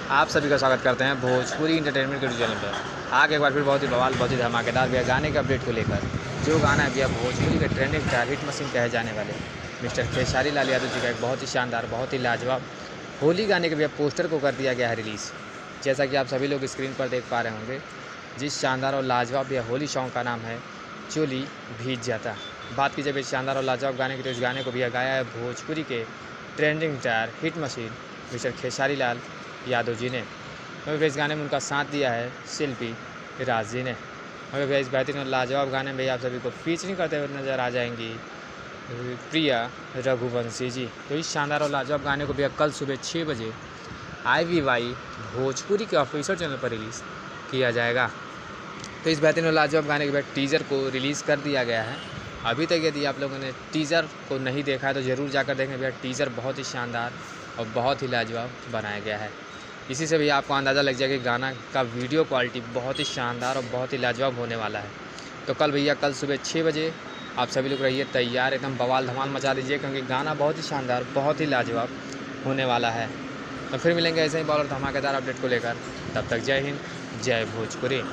आप सभी का स्वागत करते हैं भोजपुरी इंटरटेनमेंट के चैनल पर। आगे एक बार फिर बहुत ही बवाल, बहुत ही धमाकेदार भैया गाने के अपडेट को लेकर। जो गाना है भैया भोजपुरी के ट्रेंडिंग स्टार हिट मशीन कहे जाने वाले मिस्टर खेसारी लाल यादव जी का एक बहुत ही शानदार, बहुत ही लाजवाब होली गाने के भैया पोस्टर को कर दिया गया है रिलीज़। जैसा कि आप सभी लोग स्क्रीन पर देख पा रहे होंगे, जिस शानदार और लाजवाब भैया होली सॉन्ग का नाम है चोली भीग जाता। बात की जब इस शानदार और लाजवाब गाने की, तो इस गाने को भैया गाया है भोजपुरी के trending star hit machine mister Khesari Lal Yadav ji ने। मगर भैया इस गाने में उनका साथ दिया है शिल्पी राज जी ने। मगर भैया इस बेहतरीन और लाजवाब गाने में भैया आप सभी को फीचरिंग करते हुए नजर आ जाएंगी प्रिया रघुवंशी जी। तो इस शानदार और लाजवाब गाने को भैया कल सुबह 6 बजे IVY भोजपुरी के ऑफिशियल चैनल पर रिलीज़ किया जाएगा। तो इस बेहतरीन और लाजवाब गाने के बाद टीज़र को रिलीज़ कर दिया गया है। अभी तक यदि आप लोगों ने टीज़र को नहीं देखा है तो ज़रूर जाकर देखें भैया। टीज़र बहुत ही शानदार और बहुत ही लाजवाब बनाया गया है। इसी से भैया आपको अंदाज़ा लग जाएगा कि गाना का वीडियो क्वालिटी बहुत ही शानदार और बहुत ही लाजवाब होने वाला है। तो कल सुबह 6 बजे आप सभी लोग रहिए तैयार, एकदम बवाल धमाल मचा दीजिए, क्योंकि गाना बहुत ही शानदार, बहुत ही लाजवाब होने वाला है। तो फिर मिलेंगे ऐसे ही बवाल और धमाकेदार अपडेट को लेकर। तब तक जय हिंद, जय भोजपुरी।